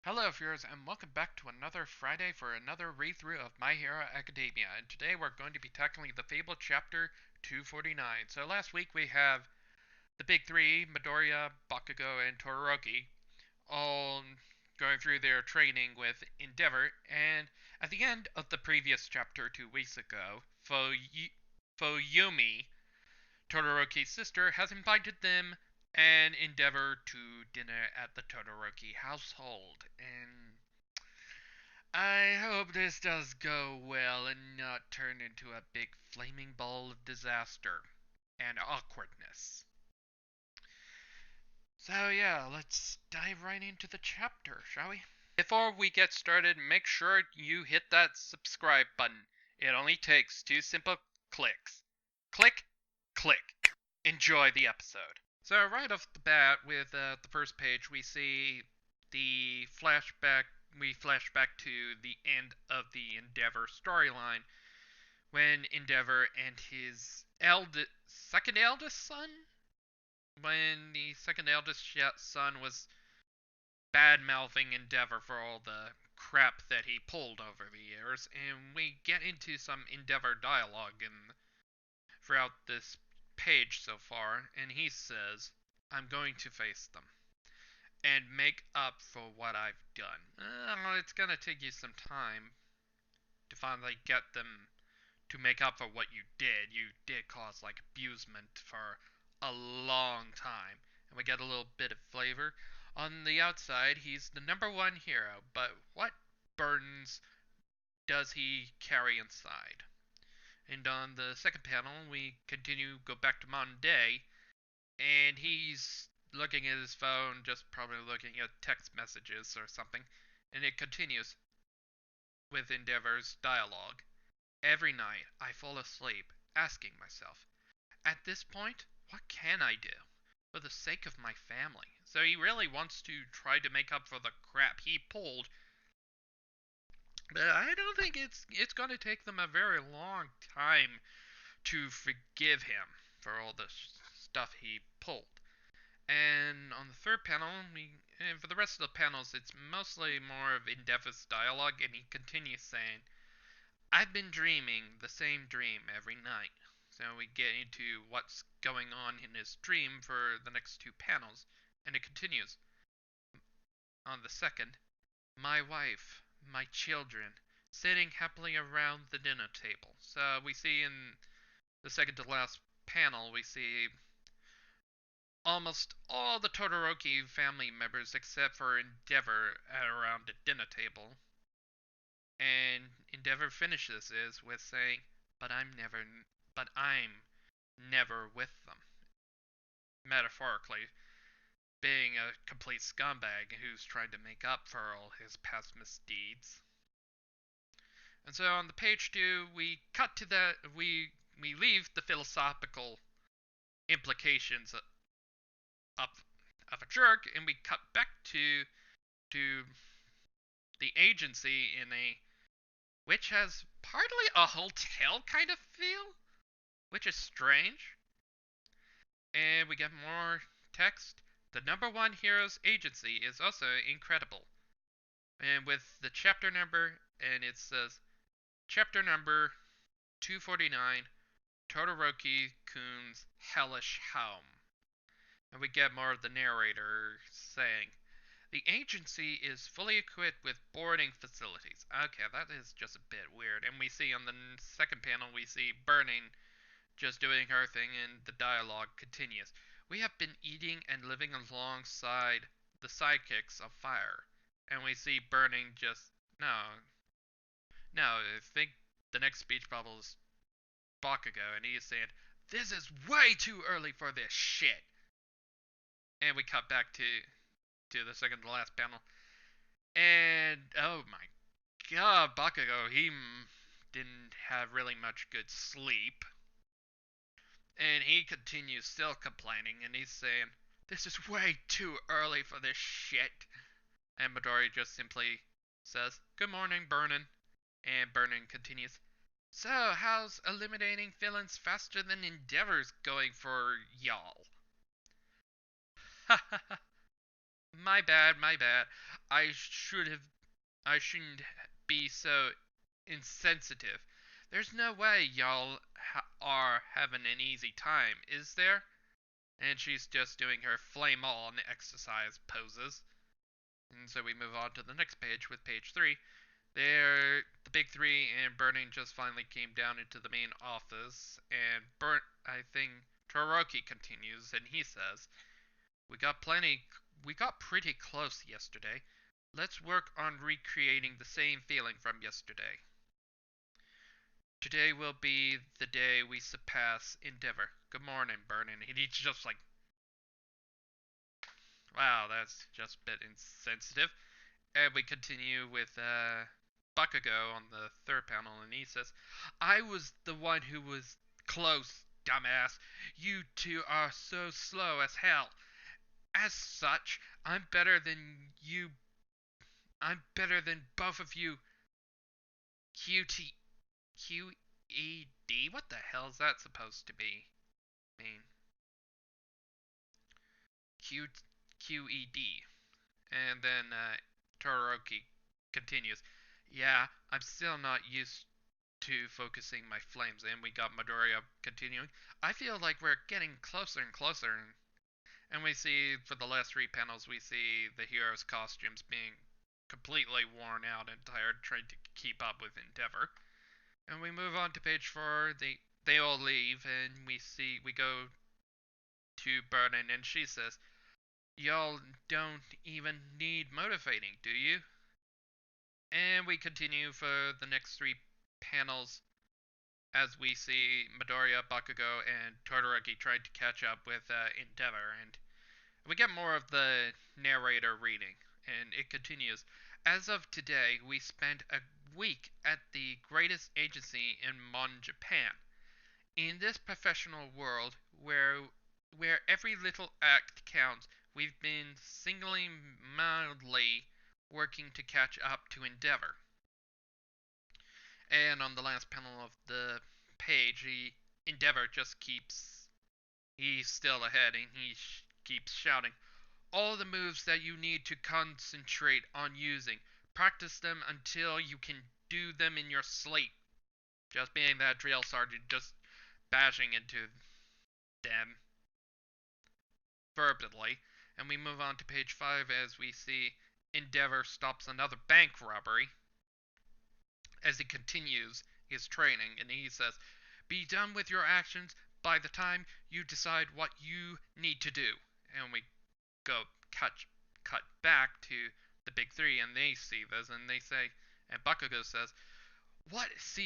Hello viewers and welcome back to another Friday for another read-through of My Hero Academia, and today we're going to be tackling the Fable chapter 249. So last week we have the big three, Midoriya, Bakugo, and Todoroki, all going through their training with Endeavor, and at the end of the previous chapter 2 weeks ago, Foyumi, Todoroki's sister, has invited them and Endeavor to dinner at the Todoroki household, and I hope this does go well and not turn into a big flaming ball of disaster and awkwardness. So yeah, let's dive right into the chapter, shall we? Before we get started, make sure you hit that subscribe button. It only takes two simple clicks. Click, click. Enjoy the episode. So right off the bat, with the first page, we see the flashback. We flash back to the end of the Endeavor storyline when Endeavor and his second eldest son, when the second eldest son was bad mouthing Endeavor for all the crap that he pulled over the years, and we get into some Endeavor dialogue throughout this page so far, and he says, "I'm going to face them and make up for what I've done. It's gonna take you some time to finally get them to make up for what you did. You did cause like abusement for a long time." And we get a little bit of flavor. On the outside, he's the number one hero, but what burdens does he carry inside? And on the second panel, we go back to modern day, and he's looking at his phone, just probably looking at text messages or something, and it continues with Endeavor's dialogue. "Every night I fall asleep asking myself, at this point, what can I do for the sake of my family?" So he really wants to try to make up for the crap he pulled, but I don't think it's going to take them a very long time to forgive him for all the stuff he pulled. And on the third panel, and for the rest of the panels, it's mostly more of Endeavor's dialogue, and he continues saying, "I've been dreaming the same dream every night." So we get into what's going on in his dream for the next two panels, and it continues on the second. "My wife, my children, sitting happily around the dinner table." So we see in the second to last panel, we see almost all the Todoroki family members except for Endeavor at around the dinner table. And Endeavor finishes this with saying, but I'm never with them." Metaphorically, being a complete scumbag who's trying to make up for all his past misdeeds. And so on the page two, we cut to that we leave the philosophical implications of of a jerk, and we cut back to the agency in a which has partly a hotel kind of feel, which is strange. And we get more text. "The number one hero's agency is also incredible." And with the chapter number, and it says chapter number 249, Todoroki Kun's Hellish Home. And we get more of the narrator saying, "The agency is fully equipped with boarding facilities." Okay, that is just a bit weird. And we see on the second panel, we see Burning just doing her thing, and the dialogue continues. "We have been eating and living alongside the sidekicks of fire." And we see Burning just, no, I think the next speech bubble is Bakugo, and he is saying, "This is way too early for this shit." And we cut back to the second to last panel. And oh my god, Bakugo, he didn't have really much good sleep. And he continues still complaining, and he's saying, "This is way too early for this shit." And Midori just simply says, "Good morning, Burnin." And Burnin continues, "So, how's eliminating villains faster than Endeavor's going for y'all?" My bad, my bad. I should have. I shouldn't be so insensitive. There's no way y'all are having an easy time, is there? And she's just doing her flame on exercise poses. And so we move on to the next page with page 3. There, the big three and Burning just finally came down into the main office, and I think Todoroki continues, and he says, we got pretty close yesterday. Let's work on recreating the same feeling from yesterday. Today will be the day we surpass Endeavor. Good morning, Burning. And he's just like, wow, that's just a bit insensitive. And we continue with Bakugo on the third panel, and he says, I was the one who was close, dumbass. You two are so slow as hell. As such, I'm better than you. I'm better than both of you. QT. QED? What the hell is that supposed to be? I mean, Q, QED. And then Todoroki continues, yeah, I'm still not used to focusing my flames. And we got Midoriya continuing. I feel like we're getting closer and closer. And we see, for the last 3 panels, we see the heroes' costumes being completely worn out and tired, trying to keep up with Endeavor. And we move on to page 4. They all leave, and we go to Burden, and she says, y'all don't even need motivating, do you? And we continue for the next 3 panels as we see Midoriya, Bakugo, and Todoroki trying to catch up with Endeavor, and we get more of the narrator reading, and it continues. As of today, we spent a week at the greatest agency in modern Japan. In this professional world where every little act counts, we've been single-mindedly working to catch up to Endeavor. And on the last panel of the page, Endeavor just he's still ahead, and he keeps shouting, all the moves that you need to concentrate on using. Practice them until you can do them in your sleep. Just being that drill sergeant, just bashing into them verbally. And we move on to page 5 as we see Endeavor stops another bank robbery as he continues his training, and he says, be done with your actions by the time you decide what you need to do. And we go cut back to the big three, and they see this, and they say, and Bakugo says, what's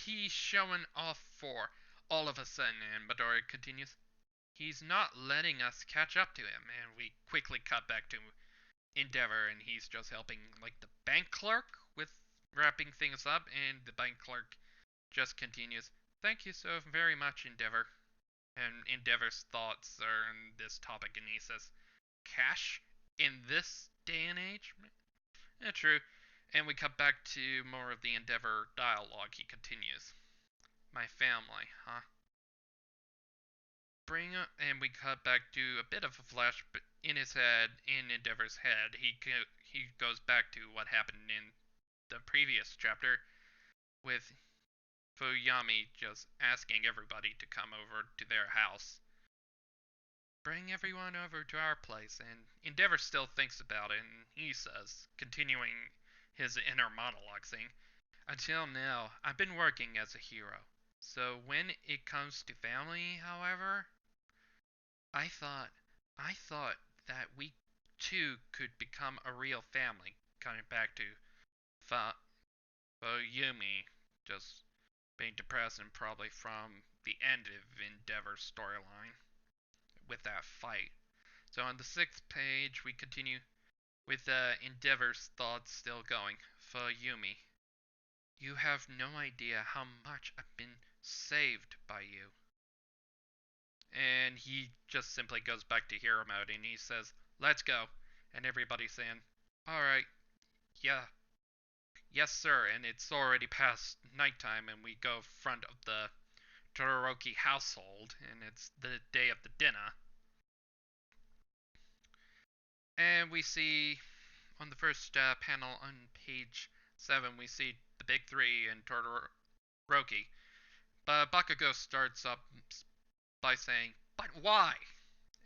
he showing off for all of a sudden? And Midori continues, he's not letting us catch up to him. And we quickly cut back to Endeavor, and he's just helping like the bank clerk with wrapping things up, and the bank clerk just continues, thank you so very much, Endeavor. And Endeavor's thoughts are on this topic, and he says, cash in this day and age? Yeah, true. And we cut back to more of the Endeavor dialogue. He continues, my family, huh? And we cut back to a bit of a flash in his head, in Endeavor's head. He goes back to what happened in the previous chapter with Fuyami just asking everybody to come over to their house. Bring everyone over to our place, and Endeavor still thinks about it, and he says, continuing his inner monologue, saying, until now, I've been working as a hero. So when it comes to family, however, I thought I thought that we too could become a real family. Coming back to Yumi just being depressed and probably from the end of Endeavor's storyline with that fight. So on the 6th page, we continue with Endeavor's thoughts still going. For Yumi, you have no idea how much I've been saved by you. And he just simply goes back to hero mode, and he says, let's go. And everybody's saying, alright, yeah, yes sir. And it's already past nighttime, and we go front of the Todoroki household, and it's the day of the dinner. And we see on the first panel on page 7, we see the big three and Todoroki. But Bakugo starts up by saying, "But why?"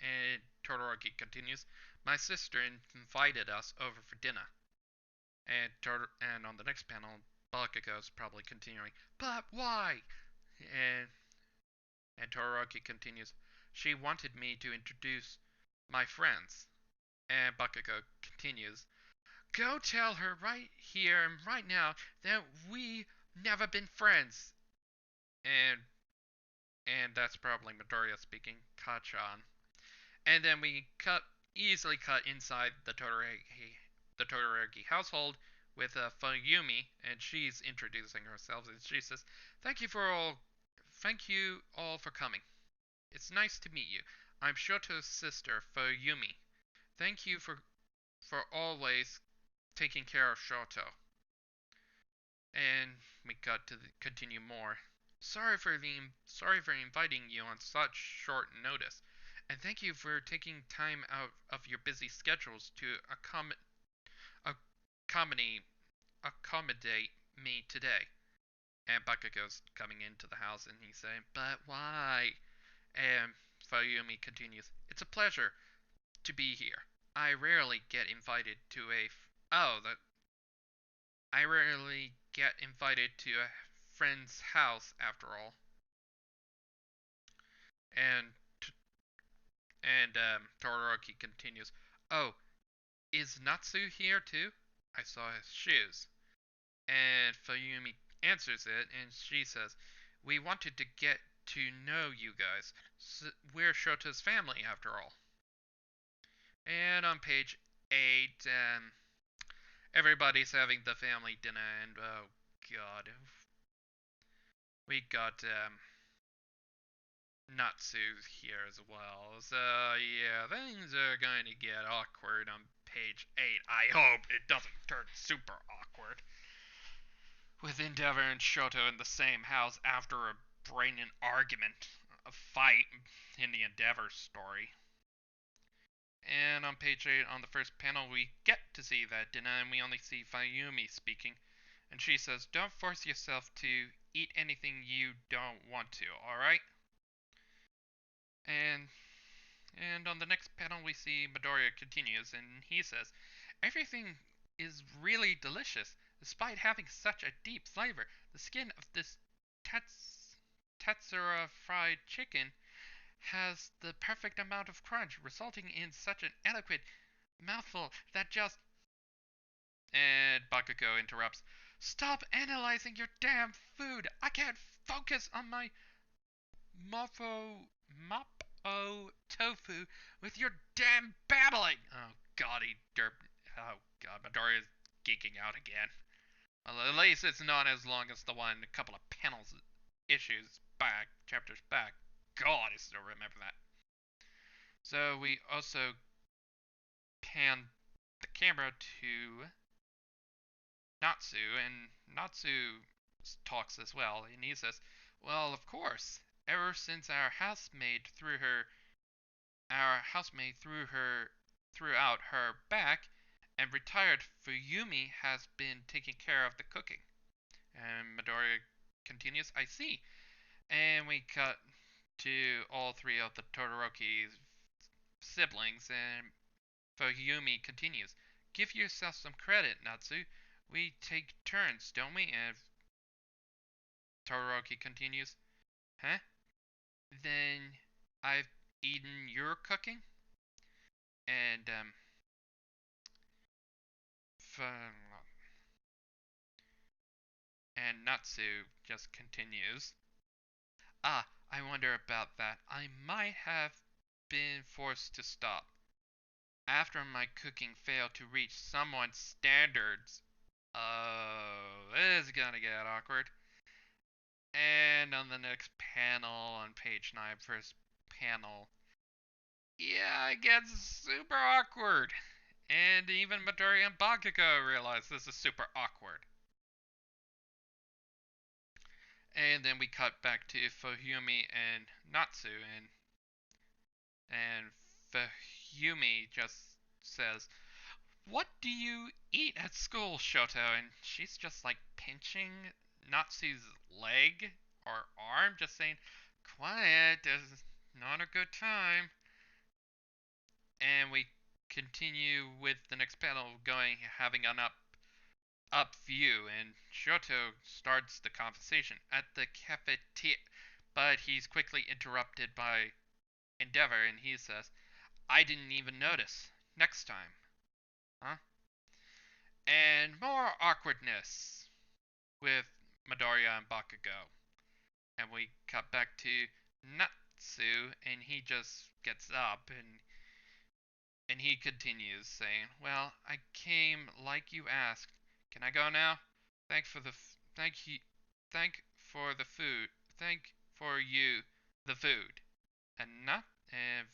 And Todoroki continues, "My sister invited us over for dinner." And on the next panel, Bakugo's probably continuing, "But why?" And and Todoroki continues, "She wanted me to introduce my friends." And Bakugo continues, "Go tell her right here and right now that we never been friends." And and that's probably Midoriya speaking, Kachan. And then we easily cut inside the Todoroki household with Fuyumi, and she's introducing herself, and she says, Thank you all for coming. It's nice to meet you. I'm Shoto's sister, Fuyumi. Thank you for always taking care of Shoto." And we got to continue more. Sorry for inviting you on such short notice, and thank you for taking time out of your busy schedules to accommodate accommodate me today. And Bakugo's coming into the house and he's saying, "But why?" And Fuyumi continues, "It's a pleasure to be here. I rarely get invited to a oh that I rarely get invited to a friend's house after all." And Todoroki continues, "Oh, is Natsu here too? I saw his shoes." And Fuyumi answers it, and she says, "We wanted to get to know you guys. We're Shota's family after all." And on page 8, everybody's having the family dinner, and oh god, we got Natsu here as well. So yeah, things are going to get awkward on page 8. I hope it doesn't turn super awkward, with Endeavor and Shoto in the same house after a brain argument, a fight in the Endeavor story. And on page 8, on the first panel, we get to see that dinner, and we only see Fuyumi speaking. And she says, "Don't force yourself to eat anything you don't want to, alright?" And and on the next panel, we see Midoriya continues, and he says, "Everything is really delicious, despite having such a deep flavor. The skin of this Tetsura fried chicken has the perfect amount of crunch, resulting in such an eloquent mouthful that just..." And Bakugo interrupts, "Stop analyzing your damn food! I can't focus on my Moppo tofu with your damn babbling!" Oh god, oh god, Midoriya's geeking out again. Well, at least it's not as long as the one a couple of chapters back. God, I still remember that. So we also pan the camera to Natsu, and Natsu talks as well, and he says, "Well, of course, ever since our housemaid threw out her back and retired, Fuyumi has been taking care of the cooking." And Midoriya continues, "I see." And we cut to all three of the Todoroki's siblings, and Fuyumi continues, "Give yourself some credit, Natsu. We take turns, don't we?" And Todoroki continues, "Huh? Then I've eaten your cooking?" And and Natsu just continues, "Ah, I wonder about that. I might have been forced to stop after my cooking failed to reach someone's standards." Oh, this is gonna get awkward. And on the next panel, on page 9, first panel, yeah, it gets super awkward. And even Midori and Bakugo realize this is super awkward. And then we cut back to Fuyumi and Natsu, and Fuyumi just says, "What do you eat at school, Shoto?" And she's just like pinching Natsu's leg or arm, just saying, "Quiet, this is not a good time." And we continue with the next panel having an up view, and Shoto starts the conversation at the cafeteria, but he's quickly interrupted by Endeavor, and he says, "I didn't even notice. Next time." Huh? And more awkwardness with Midoriya and Bakugo. And we cut back to Natsu, and he just gets up and he continues saying, "Well, I came like you asked. Can I go now? Thank for the thank you thank for the food. Thank for you the food." And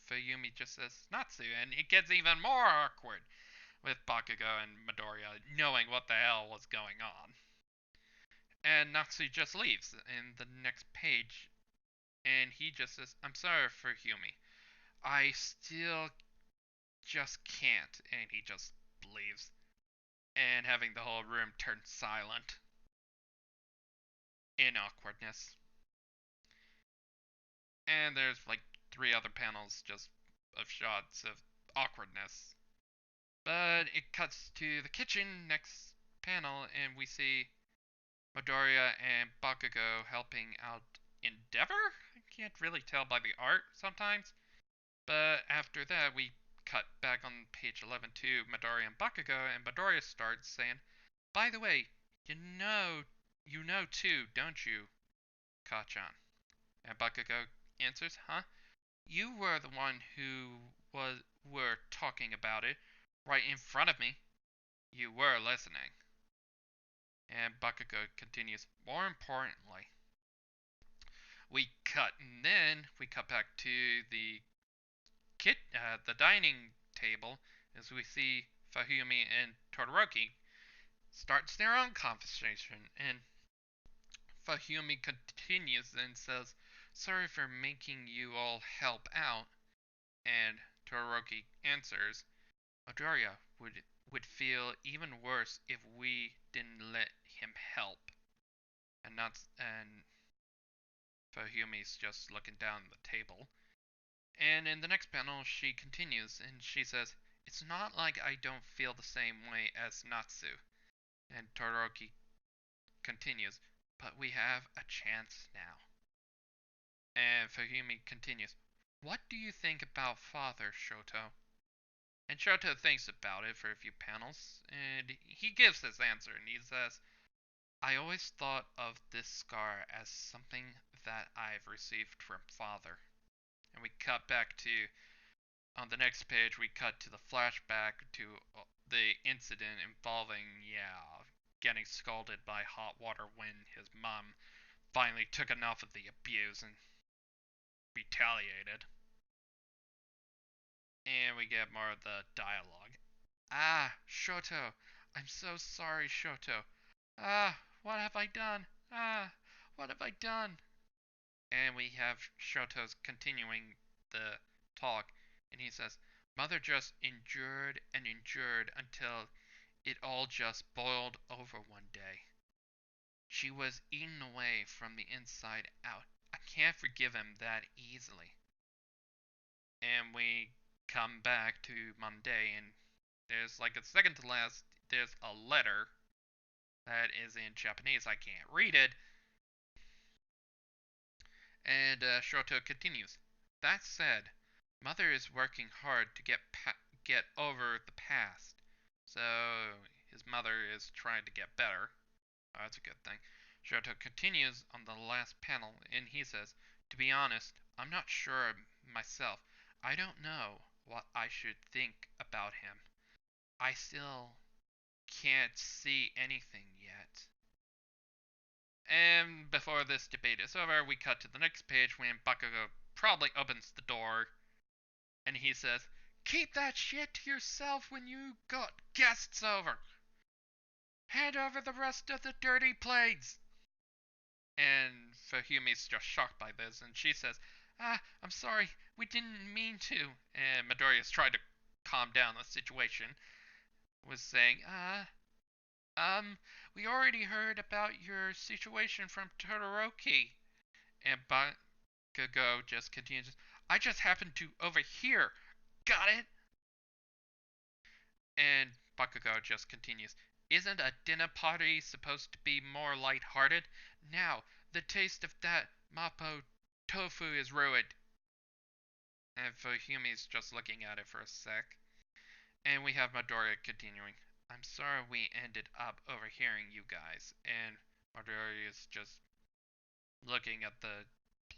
Fuyumi just says Natsu, and it gets even more awkward with Bakugo and Midoriya knowing what the hell was going on. And Natsu just leaves in the next page, and he just says, "I'm sorry for Humi. I still just can't." And he just leaves, and having the whole room turn silent in awkwardness. And there's like 3 other panels just of shots of awkwardness. But it cuts to the kitchen next panel, and we see Midoriya and Bakugo helping out Endeavor? I can't really tell by the art sometimes. But after that, we cut back on page 11 to Midoriya and Bakugo, and Midoriya starts saying, "By the way, you know too, don't you, Ka-chan?" And Bakugo answers, "Huh? You were the one who were talking about it right in front of me. You were listening." And Bakugo continues, "More importantly." We cut back to the dining table as we see Fuyumi and Todoroki starts their own conversation, and Fuyumi continues and says, "Sorry for making you all help out." And Todoroki answers, "Midoriya would feel even worse if we didn't let him help." And Fuyumi's just looking down at the table. And in the next panel, she continues and she says, "It's not like I don't feel the same way as Natsu." And Todoroki continues, "But we have a chance now." And Fuyumi continues, "What do you think about Father, Shoto?" And Shoto thinks about it for a few panels, and he gives his answer, and he says, "I always thought of this scar as something that I've received from Father." And we cut back to, on the next page, we cut to the flashback to the incident involving, getting scalded by hot water when his mom finally took enough of the abuse and retaliated. And we get more of the dialogue. "Ah, Shoto. I'm so sorry, Shoto. Ah, what have I done? Ah, what have I done?" And we have Shoto's continuing the talk, and he says, "Mother just endured and endured until it all just boiled over one day. She was eaten away from the inside out. I can't forgive him that easily." And we come back to Monday, and there's like a second to last, there's a letter that is in Japanese. I can't read it. And Shoto continues. "That said, Mother is working hard to get over the past." So his mother is trying to get better. Oh, that's a good thing. Shoto continues on the last panel, and he says, "To be honest, I'm not sure myself. I don't know what I should think about him. I still can't see anything yet." And before this debate is over, we cut to the next page when Bakugo probably opens the door and he says, "Keep that shit to yourself when you got guests over. Hand over the rest of the dirty plates." And Fuhumi's just shocked by this, and she says, "I'm sorry, we didn't mean to." And Midoriya's tried to calm down the situation, was saying, we already heard about your situation from Todoroki. And Bakugo just continues, I just happened to overhear. Got it? And Bakugo just continues, isn't a dinner party supposed to be more light-hearted? Now, the taste of that Mapo tofu is ruined. And Fuhumi's just looking at it for a sec. And we have Midoriya continuing, I'm sorry we ended up overhearing you guys. And Midoriya is just looking at the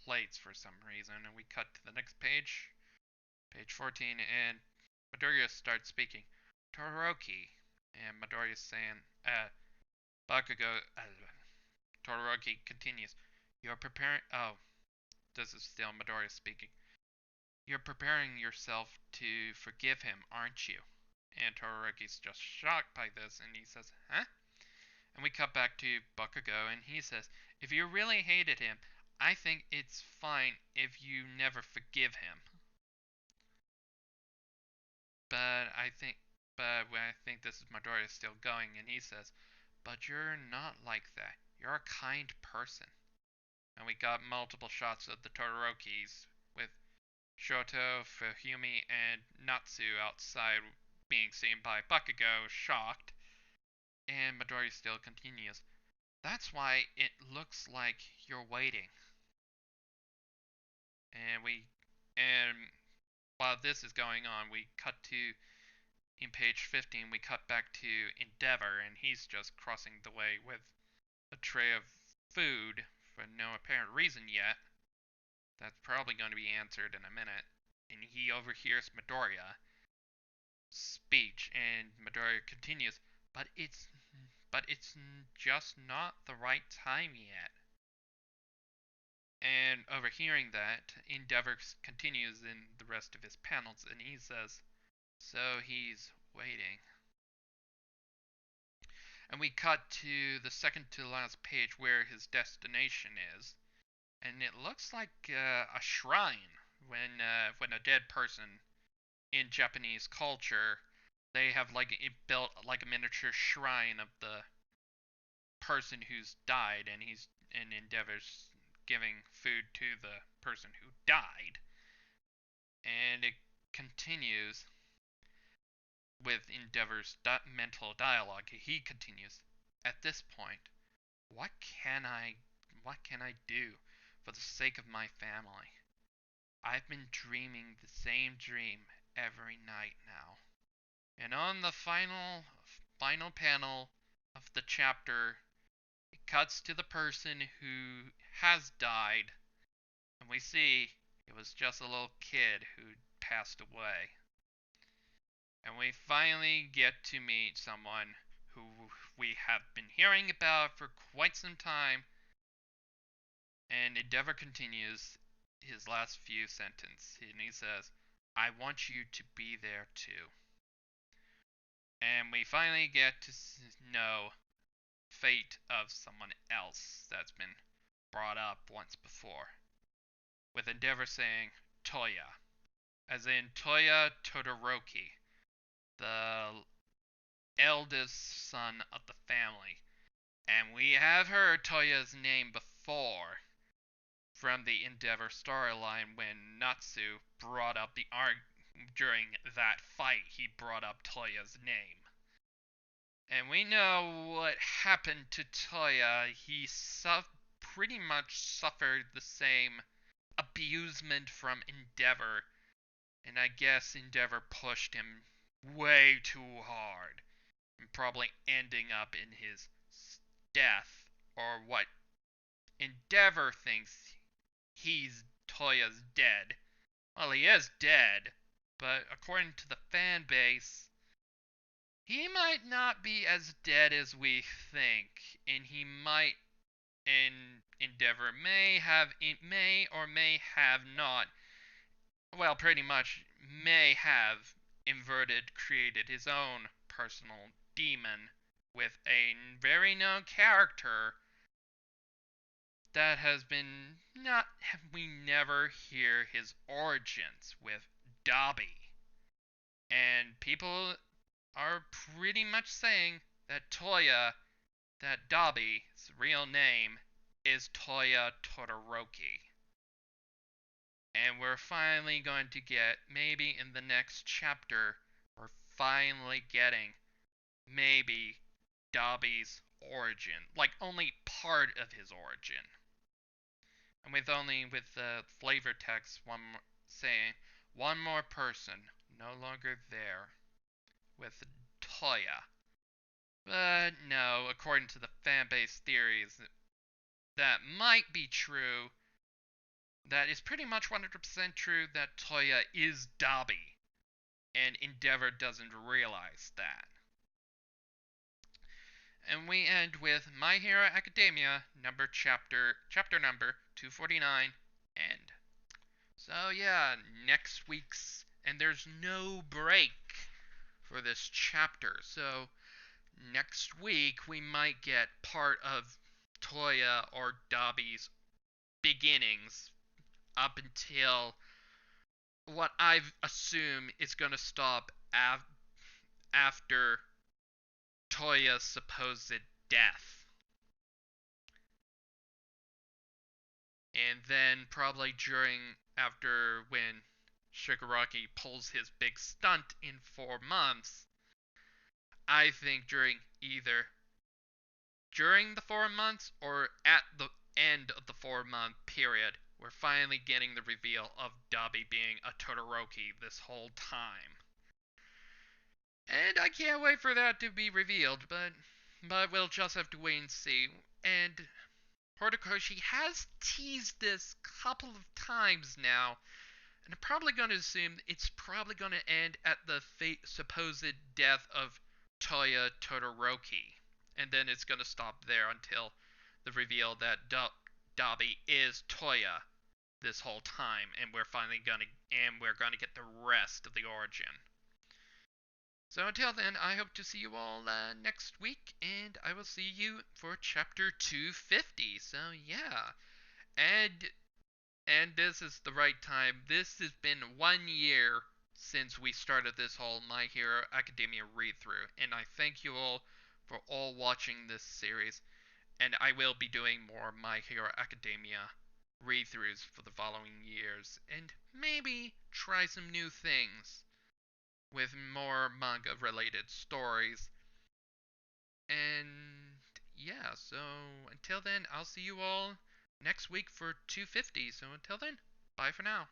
plates for some reason. And we cut to the next page, page 14, and Midoriya starts speaking. Todoroki. And Midoriya is saying, Bakugo, Todoroki continues, you're preparing, oh, this is still Midoriya speaking. You're preparing yourself to forgive him, aren't you? And Todoroki's just shocked by this, and he says, huh? And we cut back to Bakugo, and he says, if you really hated him, I think it's fine if you never forgive him. But I think this is Midoriya still going, and he says, but you're not like that. You're a kind person. And we got multiple shots of the Todorokis with Shoto, Fuhumi, and Natsu outside being seen by Bakugo, shocked. And Midoriya still continues. That's why it looks like you're waiting. And while this is going on, we cut to, in page 15, we cut back to Endeavor, and he's just crossing the way with a tray of food for no apparent reason yet. That's probably going to be answered in a minute. And he overhears Midoriya's speech, and Midoriya continues, but it's just not the right time yet. And overhearing that, Endeavor continues in the rest of his panels, and he says, so he's waiting. And we cut to the second to last page where his destination is, and it looks like a shrine. When a dead person in Japanese culture, they have like built like a miniature shrine of the person who's died, and Endeavor's giving food to the person who died. And it continues with Endeavor's mental dialogue. He continues, at this point, what can I do for the sake of my family? I've been dreaming the same dream every night now. And on the final panel of the chapter, it cuts to the person who has died, and we see it was just a little kid who passed away. And we finally get to meet someone who we have been hearing about for quite some time. And Endeavor continues his last few sentences, and he says, I want you to be there too. And we finally get to know fate of someone else that's been brought up once before, with Endeavor saying Toya, as in Toya Todoroki, the eldest son of the family. And we have heard Toya's name before from the Endeavor storyline when Natsu brought up during that fight, he brought up Toya's name. And we know what happened to Toya. He pretty much suffered the same abusement from Endeavor. And I guess Endeavor pushed him way too hard. And probably ending up in his death. Or what Endeavor thinks Toya's dead. Well, he is dead. But according to the fan base, he might not be as dead as we think, and Endeavor may or may have not, well, pretty much may have created his own personal demon with a very known character that has been we never hear his origins with Dobby. And people are pretty much saying that Toya, that Dabi's real name, is Toya Todoroki. And we're finally going to get, maybe in the next chapter, we're finally getting maybe Dabi's origin, like only part of his origin. And with the flavor text saying one more person no longer there with Toya. But no, according to the fanbase theories, that might be true. That is pretty much 100% true that Toya is Dabi, and Endeavor doesn't realize that. And we end with My Hero Academia chapter number 249 end. So yeah, next week's, and there's no break for this chapter. So next week we might get part of Toya or Dabi's beginnings up until what I assume is going to stop after Toya's supposed death. And then probably after when Shigaraki pulls his big stunt in 4 months, I think during the 4 months or at the end of the 4-month period, we're finally getting the reveal of Dabi being a Todoroki this whole time. And I can't wait for that to be revealed, but we'll just have to wait and see. And Horikoshi has teased this a couple of times now, and I'm probably going to assume it's probably going to end at the supposed death of Toya Todoroki. And then it's going to stop there until the reveal that Dabi is Toya this whole time, and we're going to get the rest of the origin. So until then, I hope to see you all next week, and I will see you for chapter 250. So yeah, and this is the right time. This has been 1 year since we started this whole My Hero Academia read-through, and I thank you all for all watching this series, and I will be doing more My Hero Academia read-throughs for the following years, and maybe try some new things with more manga-related stories. And yeah, so until then, I'll see you all next week for 250. So until then, bye for now.